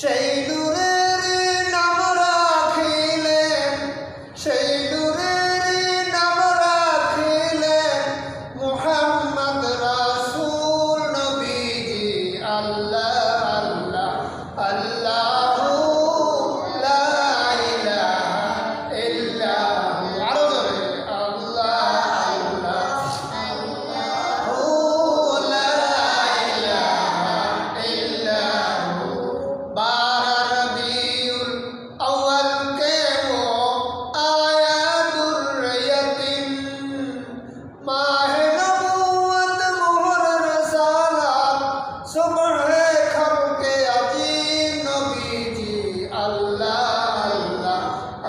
সেই নূরের নাম রাখিলেন, সেই নূরের নাম রাখিলেন মুহাম্মদ রাসূল নবীজি। আল্লাহ আল্লাহ আল্লাহু লা ইলাহা ইল্লাহু। আরো জোরে আল্লাহ আল্লাহ আল্লাহু লা ইলাহা ইল্লাহু। 12 রবিউল আউয়াল के वो आयातुर यतीम, माह नबूवत मोहर रसालत, सुबह खल्के अजीम नबीजी। अल्लाह अल्लाह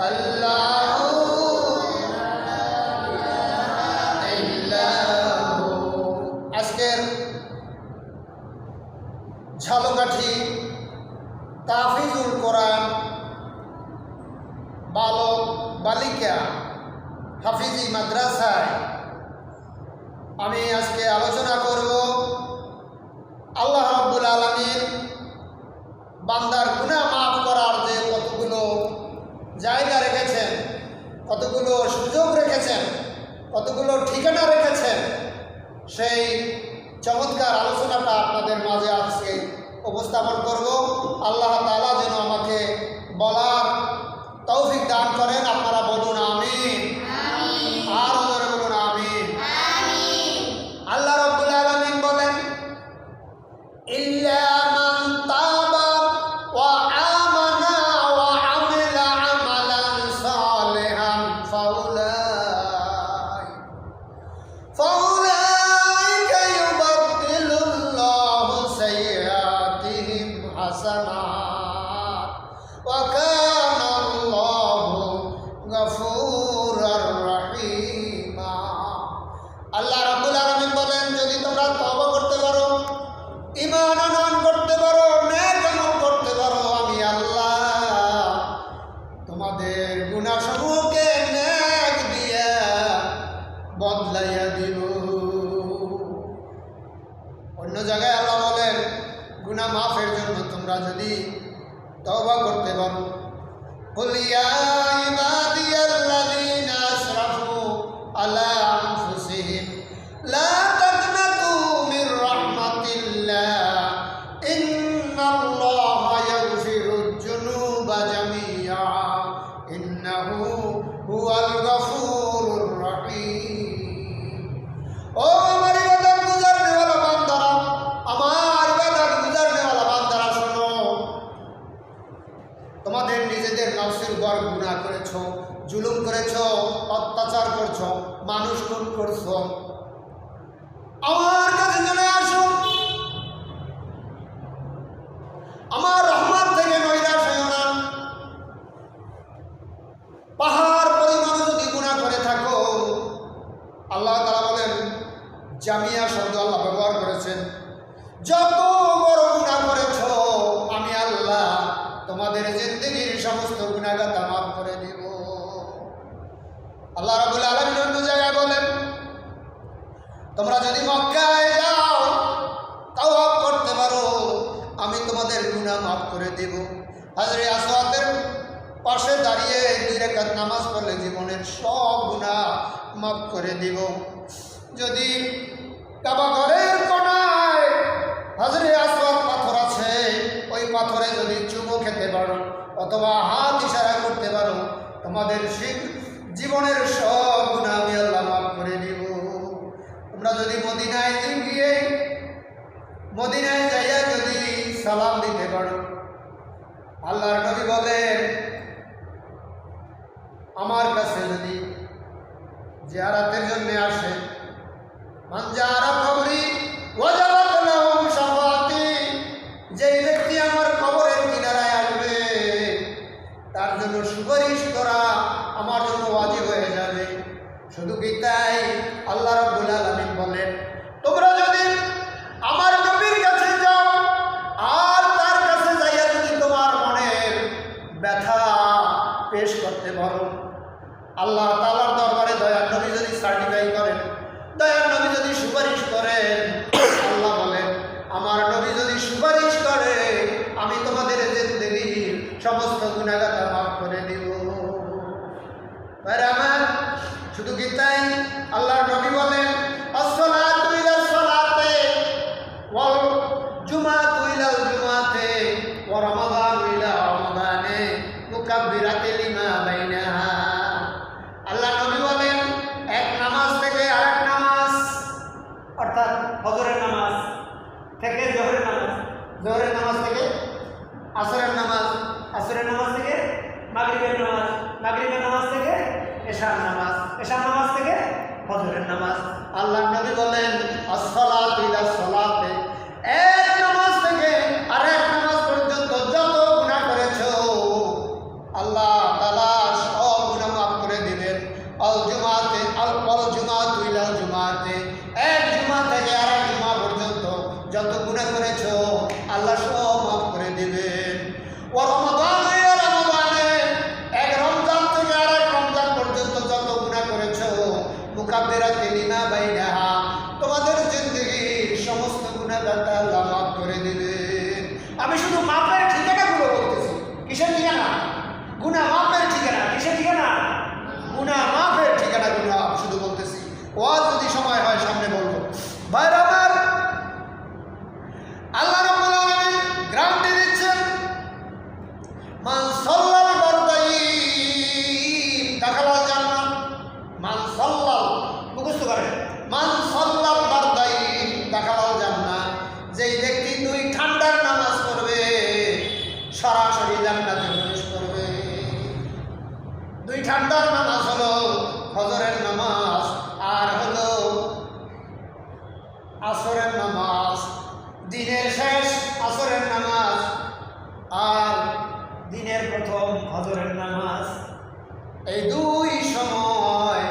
अल्लाहु ला इलाहा इल्लाहु। আজকের ঝালকাঠি তাফিজুল কোরআন বালক বালিকা হাফিজি মাদ্রাসায় আমি আজকে আলোচনা করব আল্লাহ রাব্বুল আলামিন বান্দার গুনাহ মাফ করার যে কতগুলো জায়গা রেখেছেন, কতগুলো সুযোগ রেখেছেন, কতগুলো ঠিকানা রেখেছেন, সেই চমৎকার আলোচনাটা আপনাদের মাঝে আজকে উপস্থাপন করব। আল্লাহ তাআলা যেন আমাকে বলার তৌফিক দান করেন। আপনারা বলুন আমিন। আর জোরে বলুন আমিন। আল্লাহ রাব্বুল আলামিন বলেন, ইল্লা মান তাবা ওয়া আমানা ওয়া আমিলা আমালান সালিহান ফাউলাইকা ইউবাদদিলুল্লাহু সাইয়্যাতিহিম হাসানাত ওয়া কানা আল্লাহু গফুরার রহিমা। আল্লাহ রাব্বুল আলামিন বলেন, যদি তোমরা তওবা করতে পারো, ঈমান আনয়ন করতে পারো, নেক আমল করতে পারো, আমি আল্লাহ তোমাদের গুনাহসমূহকে নেক দিয়া বদলাইয়া দিব। অন্য জায়গায় আল্লাহ বলেন, গুনাহ মাফের জন্য তোমরা যদি তওবা করতে পারো, কুল ইয়া ইবাদিয়াল্লাযীনা আসরাফু আলা আনফুসিহিম লা তাকনাতু মির রাহমাতিল্লাহ ইন্নাল্লাহা ইয়াগফিরুয যুনুবা জামিআ ইন্নাহু হুয়াল গফুরুর রহিম। ও আমার ইবাদত গুজারনেওয়ালা বান্দারা, আমার ইবাদত গুজারনেওয়ালা বান্দারা শোনো, তোমাদের নিজেদের নফসের উপর গুনাহ করেছো, জুলুম করেছো, অত্যাচার করছো, মানুষ খুন করছো, আমার কাছে চলে আসো। আমার রহমত থেকে নৈরাশ হয়ো না। পাহাড় পরিমাণ যদি গুনাহ করে থাকো, আল্লাহ তাআলা বলেন, জামিয়া শব্দ আল্লাহ ব্যবহার করেছেন, যত বড় গুনাহ করেছো আমি আল্লাহ তোমাদের জিন্দেগীর সমস্ত গুনাহগাতা মাফ করে দিব। আল্লাহ রাব্বুল আলামিন অন্য জায়গায় বলেন, তোমরা যদি মক্কায় যাও, তাওবা করতে পারো, আমি তোমাদের গুনাহ মাফ করে দেব। হাজরে আসওয়াদের পাশে দাঁড়িয়ে 2 রাকাত নামাজ পড়লে জীবনের সব গুনাহ মাফ করে দিব। যদি কাবা ঘরের কোণায় হাজরে আসওয়াদ পাথর আছে, ওই পাথরে যদি চুমো খেতে পারো অথবা হাত ইশারা করতে পারো, তোমাদের জীবনের সব গুনাহ আমি আল্লাহ মাফ করে দিব। তোমরা যদি মদিনায় যাইয়া যদি সালাম দিতে পারো, আল্লাহর নবী বলেন, আমার কাছে যদি জিয়ারতের জন্য আসে, মান জারা কবরি ওয়াজাবাত লাহু শাফাআতি, যেই ব্যক্তি আমার কবরের কিনারায় আসবে তার জন্য সুপারিশ করা আমার জন্য ওয়াজিব হয়ে যাবে। শুধু কি তাই, আল্লাহ রাব্বুল আলামিন বলেন, তোমরা যদি আমার নবীর কাছে যাও আর তার কাছে যাইয়া যদি তোমার মনের ব্যথা পেশ করতে পারো, আল্লাহ তাআলার দরবারে দয়ার নবী যদি সার্টিফাই করেন, দয়ার নবী যদি সুপারিশ করেন, আল্লাহ বলেন, আমার নবী যদি সুপারিশ করে, আমি তোমাদের জোহরের নামাজ থেকে আসরের নামাজ, আসরের নামাজ থেকে মাগরিবের নামাজ, মাগরিবের নামাজ থেকে এশার নামাজ, এশার নামাজ থেকে ফজরের নামাজ। আল্লাহ নবী বলেন আসসালাতু ইলা সালাতে, এক নামাজ থেকে আরেক নামাজ পর্যন্ত যত গুনাহ করেছো আল্লাহ তাআলা সব গুনাহ মাফ করে দিবেন। আল জুমাতে আল জুমাতু ইলা জুমাতে, এক জুমা থেকে আরেক জুমা পর্যন্ত যত গুনাহ করেছো আল্লাহ সব মাফ করে দিবেন। ও রমাদানে রমাদানে, এক রমজান থেকে আরেক রমজান পর্যন্ত যত গুনাহ করেছো মুকাব্বিরাতে লিমা বাইনাহা, তোমাদের জিন্দেগীর সমস্ত গুনাহ আল্লাহ মাফ করে দিবেন। আমি শুধু মাপের ঠিকানাগুলো বলতেছি। কিসের ঠিকানা? গুনাহ মাপের ঠিকানা। কিসের ঠিকানা? গুনাহ মাফের ঠিকানাগুলো শুধু বলতেছি। ওয়াজ যদি সময় হয় সামনে বলবো। ভাইরা আমার, আল্লাহ রাব্বুল আলামিন গ্যারান্টি দিচ্ছেন মান সাল্লাল বারদাইন দাখালাল জান্নাহ। মান সাল্লাল, মুখস্থ করেন, মান সাল্লাল বারদাইন দাখালাল জান্নাহ। যেই ব্যক্তি দুই ঠান্ডার নামাজ পড়বে সরাসরি জান্নাতে প্রবেশ করবে। দুই ঠান্ডার নামাজ হলো ফজরের নামাজ আর হলো আসরের নামাজ। দিনের শেষ আসরের নামাজ আর দিনের প্রথম ফজরের নামাজ। এই দুই সময়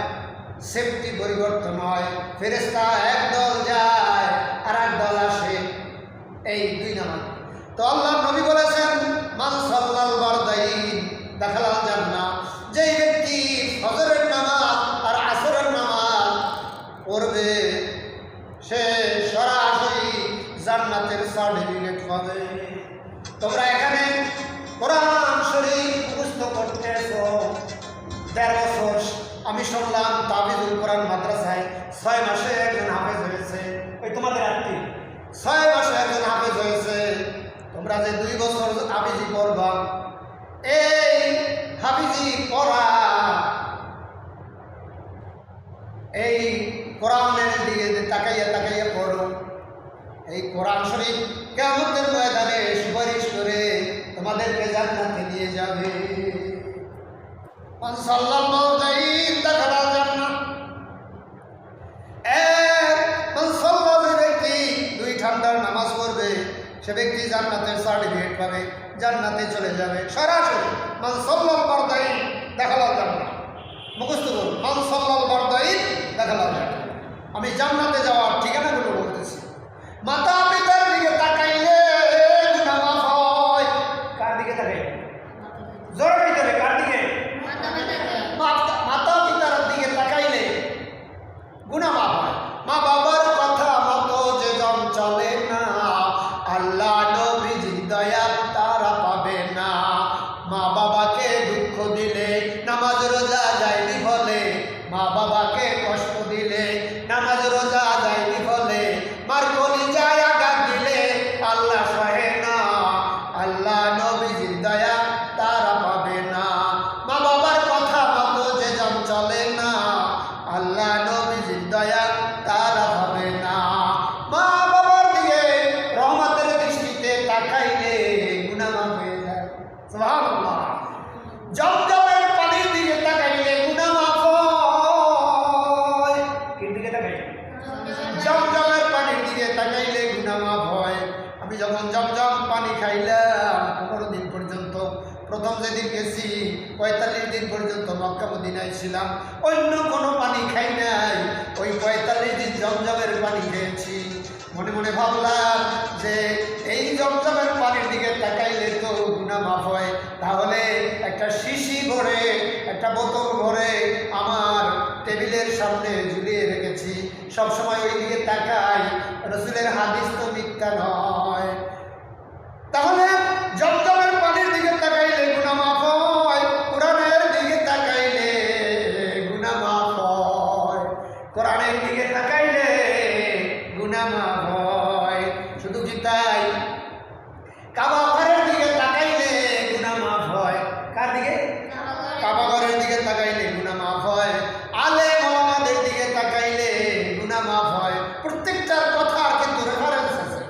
সেফটি পরিবর্তন হয়, ফেরেশতা একদল যায় আর এক দল আসে, এই দুই নামাজ। তো আল্লাহ নবী বলেছেন মান সাল্লাল বারদাইন দাখালাল জান্নাহ। যেই ব্যক্তি ফজরের নামাজ আর আসরের নামাজ পড়বে সে সরাসরি জান্নাতের সার্টিফিকেট পাবে। তোমরা এখানে কোরআন শরীফ মুখস্থ করতেছো 13 বছর। আমি শুনলাম তাবিজুল কোরআন মাদ্রাসায় 6 মাসে একজন হাফেজ হয়েছে। ওই তোমাদের আত্মীয় 6 মাসে একজন হাফেজ হয়েছে। তোমরা যে 2 বছর হাফিজি পড়বা, এই হাফিজি পড়া এই কোরআনের দিকে তাকাইয়া তাকাইয়া পড়ো। এই কোরআন শরীফ কিয়ামতের ময়দানে সুপারিশ করে তোমাদেরকে জান্নাতে নিয়ে যাবে। মান সাল্লাল বারদাইন দাখালাল জান্নাহ। মান সাল্লাল, যে ব্যক্তি দুই ঠান্ডার নামাজ পড়বে সে ব্যক্তি জান্নাতের সার্টিফিকেট পাবে, জান্নাতে চলে যাবে সরাসরি। মান সাল্লাল বারদাইন দাখালাল জান্নাহ। মুখস্থ করুন, মান সাল্লাল বারদাইন দাখালাল জান্নাহ। আমি জান্নাতে যাওয়ার ঠিকানাগুলো বলতেছি। মাতা পিতার দিকে তাকাইলে গুনাহ মাফ হয়। কার দিকে তাকাইলে? জোরে বলতে হবে, কার দিকে? মাতা পিতার দিকে তাকাইলে গুনাহ মাফ হয়। মা বাবার কথা মতো যে জন চলে না আল্লাহ নবীজির দয়া তারা পাবে না। মা বাবাকে দুঃখ দিলে নামাজ রোজা যায়নি বলে, মা বাবাকে কষ্ট দিলে নামাজ রোজা যায়নি বলে, মার কলিজায় আঘাত দিলে আল্লাহ সহে না। আল্লাহ নবীজির দয়া তারা পাবে না। মা বাবার কথা মতো যে জন চলে না আল্লাহ নবীজির দয়া তারা পাবে না। মা বাবার দিকে রহমতের দৃষ্টিতে তাকাইলে গুনাহ মাফ হয়ে যায়। সুবহানাল্লাহ। জমজমের পানির দিকে তাকাইলে গুনাহ মাফ হয়। কি দিকে তাকাইলে? জমজমের পানির দিকে তাকাইলে গুনাহ মাফ হয়। আমি যখন জমজম পানি খাইলাম 15 দিন পর্যন্ত, প্রথম যেদিন গেছি 45 দিন পর্যন্ত মক্কা মদিনায় ছিলাম, অন্য কোনো পানি খাই নাই। ওই 45 দিন জমজমের পানি খেয়েছি। মনে মনে ভাবলাম যে এই জমজমের পানির দিকে তাকাইলে তো গুনাহ মাফ হয়, তাহলে একটা শিশি ভরে একটা বোতল ভরে আমার টেবিলের সামনে ঝুলিয়ে রেখেছি, সবসময় ওই দিকে তাকাই। রাসূলের হাদিস তো মিথ্যা নয়। তাহলে জমজমের পানির দিকে তাকাইলে গুনাহ মাফ হয়, কোরআনের দিকে তাকাইলে গুনাহ মাফ হয়। কোরআনের দিকে তাকাইলে গুনাহ মাফ হয়। শুধু কি তাই? কাবা ঘরের দিকে তাকাইলে গুনাহ মাফ হয়। কার দিকে? কাবা ঘরের দিকে তাকাইলে গুনাহ মাফ হয়। আলেম ওলামাদের দিকে তাকাইলে গুনাহ মাফ হয়। প্রত্যেকটার কথার কিন্তু রেফারেন্স আছে।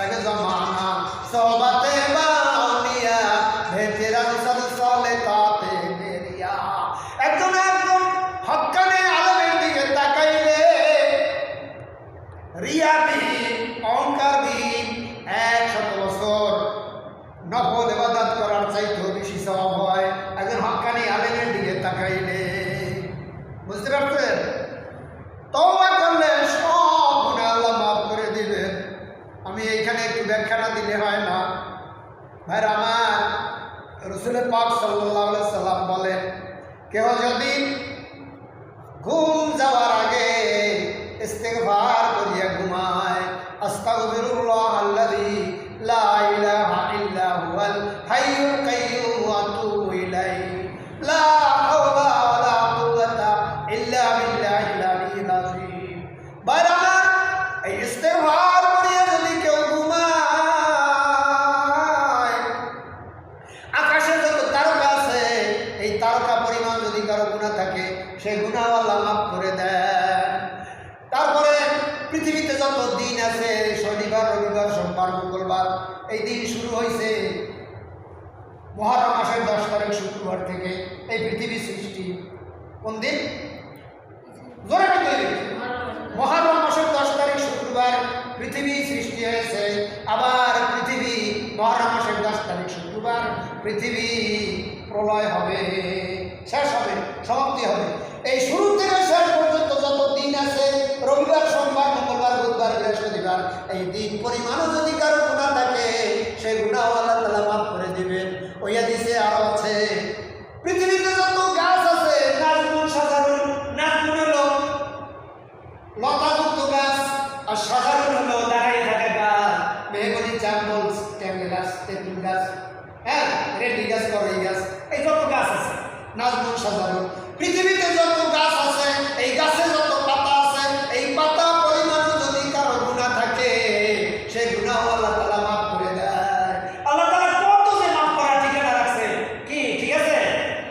এক জমানা সোহবতে বাউলিয়া ভেতেরা সলসলে তাতে বেরিয়া। একজন হক্কানে আলমের দিকে তাকাইলে রিয়াবিহীন অহংকারবিহীন 100 বছর নফল ইবাদত করার চাইতেও বেশি সওয়াব হয় একজন হক্কানি আলেমের দিকে তাকাইলে। বুঝতে পারছেন? তওবা করলে সব গুনাহ আল্লাহ মাফ করে দিবেন। আমি এইখানে একটু ব্যাখ্যা না দিলে হয় না। ভাইরা আমার, রাসূল পাক সাল্লাল্লাহু আলাইহি সাল্লাম বলেন, কেউ যদি ঘুম যাওয়ার আগে ইস্তিগফার করিয়া ঘুমায়, আস্তাগফিরুল্লাহ আল্লাযী লা ইলাহা ইল্লা হুয়াল হাইয়ুল কাইয়্যুম ওয়া আতুবু ইলাইহি লা হাওলা ওয়ালা কুওয়াতা ইল্লা বিল্লাহিল আলিয়্যিল আযীম। ভাইরা আমার, এই ইস্তিগফার করিয়া যদি কেউ ঘুমায়, আকাশে যত তারকা আছে এই তারকা পরিমাণ যদি কারো গুনাহ থাকে সেই গুনাহ আল্লাহ মাফ করে দেন। তারপরে পৃথিবীতে যত দিন আছে, শনিবার, রবিবার, সোমবার, মঙ্গলবার, এই দিন শুরু হয়েছে মুহররম মাসের 10 তারিখ শুক্রবার থেকে এই পৃথিবী সৃষ্টি। কোন দিন? জোরে বলতে, মুহররম মাসের 10 তারিখ শুক্রবার পৃথিবী সৃষ্টি হয়েছে। আবার পৃথিবী মুহররম মাসের 10 তারিখ শুক্রবার পৃথিবী প্রলয় হবে, শেষ হবে, সমাপ্তি হবে। এই শুরু থেকে শেষ পর্যন্ত যত দিন আছে, রবিবার, সোমবার, মঙ্গলবার, বুধবার, বৃহস্পতিবার, এই দিন পরিমাণও যদি কারো গুনাহ থাকে সেই গুনাহ আল্লাহ তাআলা মাফ করে দিবেন। ওই হাদিসে আরো আছে, পৃথিবীতে যত গাছ আছে, নাজমুন সাজারুন, নাজমুন হলো লতাযুক্ত গাছ, আর সাজারুন হলো দাঁড়িয়ে থাকা গাছ, মেহগনি, জামরুল, ট্যাঙ্গেল গাছ, তেঁতুল গাছ, হ্যাঁ, রেডি গাছ, করই গাছ, এই যত গাছ আছে নাজমুন সাজারুন। পৃথিবীতে যত গাছ আছে, এই গাছে যত পাতা আছে, এই পাতা পরিমাণ যদি কারো গুনাহ থাকে সেই গুনাহ আল্লাহ তাআলা মাফ করে দেয়। আল্লাহ তাআলা কত যে মাফ করার ঠিকানা রাখছে, কি ঠিক আছে?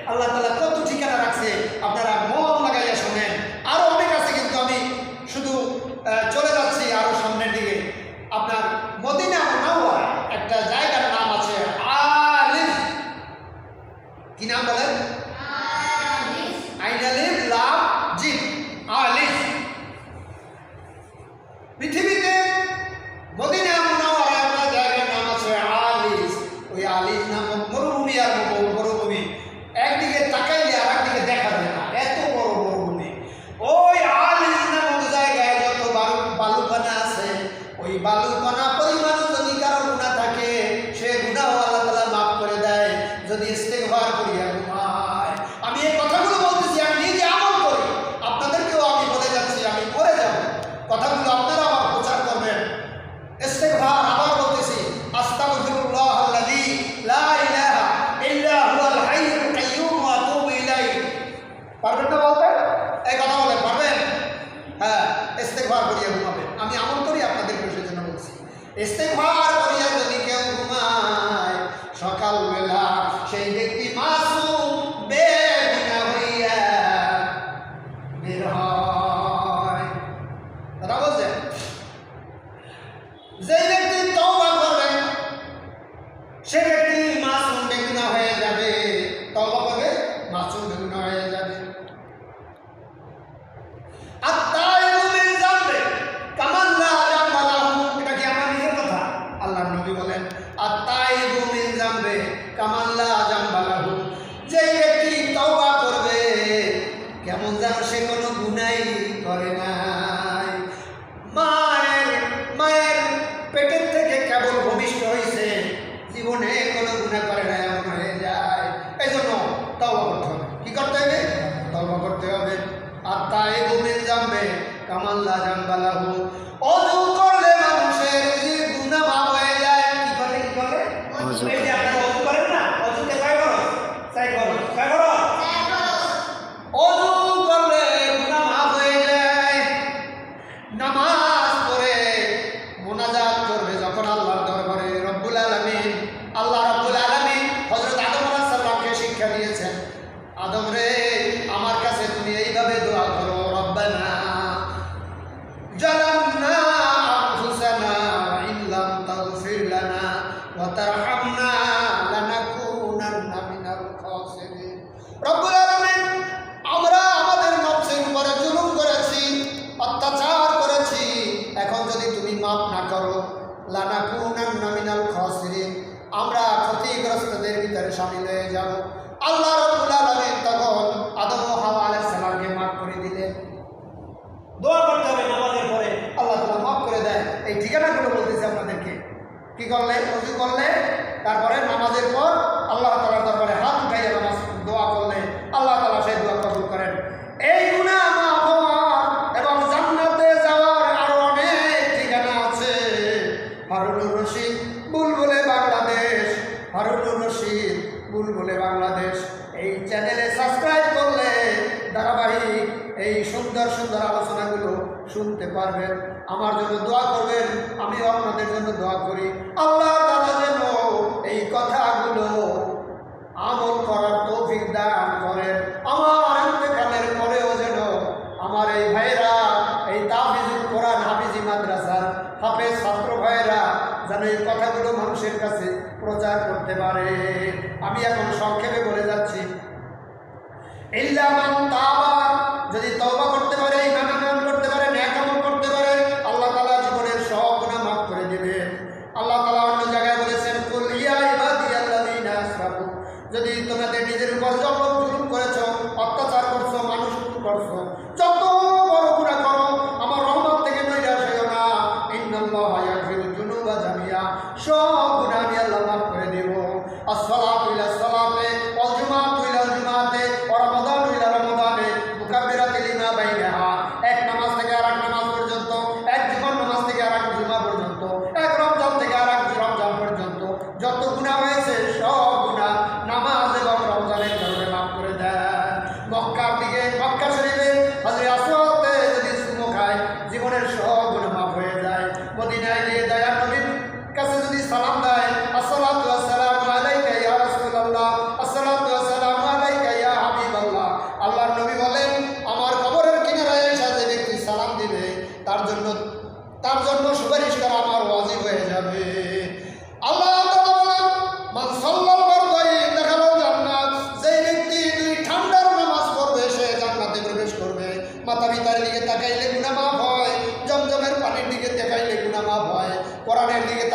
আল্লাহ তাআলা কত ঠিকানা রাখছে, আপনারা মন লাগাইয়া শোনেন। আরো অনেক আছে, কিন্তু আমি শুধু চলে যাচ্ছি আরো সামনের দিকে। আপনার মদিনা মুনাওয়ারা একটা জায়গার নাম আছে আলিফ। কি নাম বলেন? আইনালিফ লাম জিম, আলিফ। পৃথিবীতে মদিনা মুনাওয়ারা একটা জায়গার নাম আছে আলিফ। ওই আলিফ নামক মরুভূমি আর মরুভূমি, একদিকে তাকাইলে আর একদিকে দেখা যায় না, এত বড় মরুভূমি। ওই আলিফ নামক জায়গায় যত বালুকণা আছে, ওই বালুকণা পরিমাণ যদি কারো গুনাহ থাকে সে গুনাহ আল্লাহ তাআলা মাফ করে দেয় যদি ইস্তিগফার করিয়া ঘুমায়। আমি এই কথাগুলো বলতেছি, আমি নিজে আমল করি, আপনাদেরকেও আমি বলে যাচ্ছি, আমি করে যাব। কথাগুলো আপনারা আমার প্রচার করবেন। ইস্তিগফার, আবার বলতেছি, আস্তাগফিরুল্লাহ আল্লাযী লা ইলাহা ইল্লা হুয়াল হাইয়ুল কাইয়্যুম ওয়া আতুবু ইলাইহি। পারবেন না বলতে? এই কথা বলেন, পারবেন? হ্যাঁ, ইস্তিগফার করিয়া ঘুমাবেন। আমি আমল করি, আপনাদের সেজন্য বলছি। ইস্তিগফার করিয়া যদি কেউ ঘুমায়, সকালবেলা সেই ব্যক্তি মাসুম বেগুনাহ হইয়া বের হয়। তারা বলছেন, যে ব্যক্তি তওবা করবে সে ব্যক্তি মাসুম বেগুনাহ হয়ে যাবে। তওবা করবে, মাসুম বেগুনাহ হয়ে যাবে। আত-তাইবু মিন যামবি কামান লা যামবা লাহু। এটা কি আমার নিজের কথা? আল্লাহর নবী বলেন, আত-তাইবু মিন যামবি কামান লা যামবা লাহু। যে ব্যক্তি তওবা করবে কেমন যেন সে কোনো গুনাহই করে নাই। মায়ের পেটের থেকে কেবল ভূমিষ্ঠ হয়েছে, জীবনে কোনো গুনাহ করে নাই, এমন হয়ে যায়। এই জন্য তওবা করতে হবে। কি করতে হবে? তওবা করতে হবে। আত-তাইবু মিন যামবি কামান লা যামবা লাহু। ওযু করলে মানুষের যে গুনাহ মাফ হয়ে যায়। কি করে? কি করে? এই যে আপনারা ওযু করেন না, ওযুতে কয় করো? 4 করো। কয় করো? 4 করো। ওযু করলে গুনাহ মাফ হয়ে যায়। নামাজ পড়ে মুনাজাত করবে যখন আল্লাহর দরবারে, রব্বুল আলামিন, আল্লাহ রব্বুল আলামিন হযরত আদম আলাইহিস সালামকে শিক্ষা দিয়েছেন, আদম রে, আমার কাছে তুমি এইভাবে দোয়া করো, রব্বানা জালামনা ওয়া তারহামনা লানাকুনান্না মিনাল খাসিরিন। রব্বুল আলামিন, আমরা আমাদের নফসের উপরে জুলুম করেছি, অত্যাচার করেছি, এখন যদি তুমি মাফ না করো, লানাকুনান্না মিনাল খাসিরিন, আমরা ক্ষতিগ্রস্তদের ভিতরে শামিল হয়ে যাব। আল্লাহ রাব্বুল আলামিন তখন আদম ও হাওয়া আলাইহিস সালামকে মাফ করে দিলেন। দোয়া করতে হবে নামাজের পরে, আল্লাহ তাআলা মাফ করে দেয়। এই ঠিকানাগুলো বলতেছি আপনাদেরকে। কি করলে? ওযু করলে, তারপরে নামাজের পর আল্লাহ তাআলার দরবারে হাত উঠাইয়া নামাজ দোয়া করলে আল্লাহ তাআলা সেই দোয়া কবুল করেন। এই গুনাহ মাফ হওয়ার এবং জান্নাতে যাওয়ার আরো অনেক ঠিকানা আছে। হারুনুর রশিদ বুলবুলে বাংলাদেশ, হারুনুর রশিদ বুলবুলে বাংলাদেশ এই চ্যানেলে সাবস্ক্রাইব করলে ধারাবাহিক এই সুন্দর সুন্দর আলোচনাগুলো শুনতে পারবেন। আমার জন্য দোয়া করবেন, আমিও আপনাদের জন্য দোয়া করি। আল্লাহ তাআলা যেন এই কথাগুলো আমল করার তৌফিক দান করেন। আমার ইন্তেকালের পরেও যেন আমার এই ভাইরা, এই তাফিজুল কোরআন হাফিজি মাদ্রাসার হাফেজ ছাত্র ভাইরা যেন এই কথাগুলো মানুষের কাছে প্রচার করতে পারে। আমি এখন সংক্ষেপে বলে যাচ্ছি, ইল্লা মান তাবা, যদি তওবা করতে পারে, ঈমান আনয়ন করতে পারে, নেক আমল করতে পারে, আল্লাহ তাআলা জীবনের সব গুনাহ মাফ করে দিবেন। আল্লাহ তাআলা অন্য জায়গায় বলেছেন, কুল ইয়া ইবাদিয়াল্লাযীনা আসরাফু, যদি তোমাদের নিজের উপর জুলুম করেছো, অত্যাচার করছো, মানুষ করছো, যত বড় গুনাহ করো, আমার রহমত থেকে নৈরাশ হইও না। ইন্নাল্লাহা ইয়াগফিরুয যুনুবা জামিয়া, সব গুনাহ আমি আল্লাহ মাফ করে দেব। আসসালাতু ইলা সালাতে ওয়াল জুমআতু ইলা জুমআতে ওয়া রমাদানু ইলা রমাদানে মুকাব্বিরাতুল লিমা বাইনাহা, এক নামাজ থেকে আরেক নামাজ পর্যন্ত, এক জুমার নামাজ থেকে আরেক জুমা পর্যন্ত, এক রমজান থেকে আরেক রমজান পর্যন্ত যত গুনাহ হয়েছে সব গুনাহ নামাজ এবং রমজানের কারণে মাফ করে দেন। মক্কার দিকে, মক্কা শরীফে হযরত আসওয়াদে যদি চুমো খায়, জীবনের সব গুনাহ মাফ হয়ে যায়। মদিনায় গিয়ে দয়ার নবীর কাছে যদি সালাম দেয়, আসসালাতু ওয়াসসালামু আলাইকা ইয়া রাসূলুল্লাহ, আসসালাতু ওয়াসসালামু আলাইকা ইয়া হাবিবাল্লাহ, আল্লাহর নবী বলেন, আমার কবরের কিনারায় এসে যে ব্যক্তি সালাম দিবে তার জন্য সুপারিশ করা আমার ওয়াজিব হয়ে যাবে। আল্লাহ তাআলা বলেন, মান সাল্লাল ফারদাইন দাখালাল জান্নাত, যে ব্যক্তি দুই ঠান্ডার নামাজ পড়বে সে জান্নাতে প্রবেশ করবে। মাতা পিতার দিকে তাকাইলে গুনাহ মাফ হয়, জমজমের পানির দিকে তাকাইলে গুনাহ মাফ হয়, কোরআনের দিকে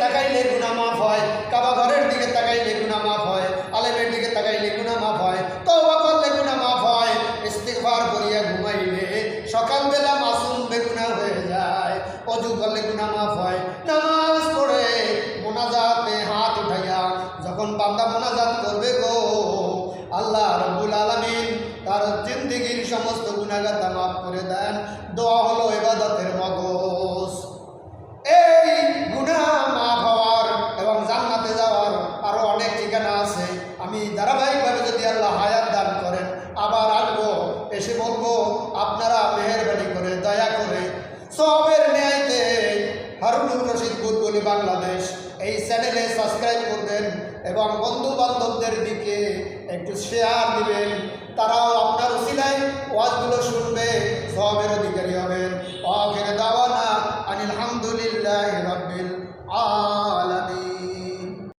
তাকাইলে গুনাহ মাফ হয়, কাবা ঘরের দিকে তাকাইলে গুনাহ মাফ হয়, আলেমের দিকে তাকাইলে গুনাহ মাফ হয়, তওবা করলে গুনাহ মাফ হয়, ইস্তিগফার করিয়া ঘুমাইলে সকালবেলা মাসুম বেগুনাহ হয়ে যায়, ওযু করলে গুনাহ মাফ হয়। নামাজ পড়ে মোনাজাতে হাত উঠাইয়া যখন বান্দা মোনাজাত করবে গো, আল্লাহ রাব্বুল আলামিন তার জিন্দেগীর সমস্ত গুনাহগাতা মাফ করে দেন। দোয়া হলো ইবাদতের মগজ। এই গুনাহ মাফ হওয়ার এবং জান্নাতে যাওয়ার আরো অনেক ঠিকানা আছে। আমি ধারাবাহিকভাবে যদি আল্লাহ হায়াত দান করেন আবার আসবো, এসে বলবো, আপনারা মেহেরবানি করে দয়া করে সবের ন্যায়তে হারুনুর রশিদ বুলবুলি বাংলাদেশ এই চ্যানেলে সাবস্ক্রাইব করবেন এবং বন্ধু বান্ধবদের দিকে একটু শেয়ার দিবেন, তারাও আপনার উসিলায়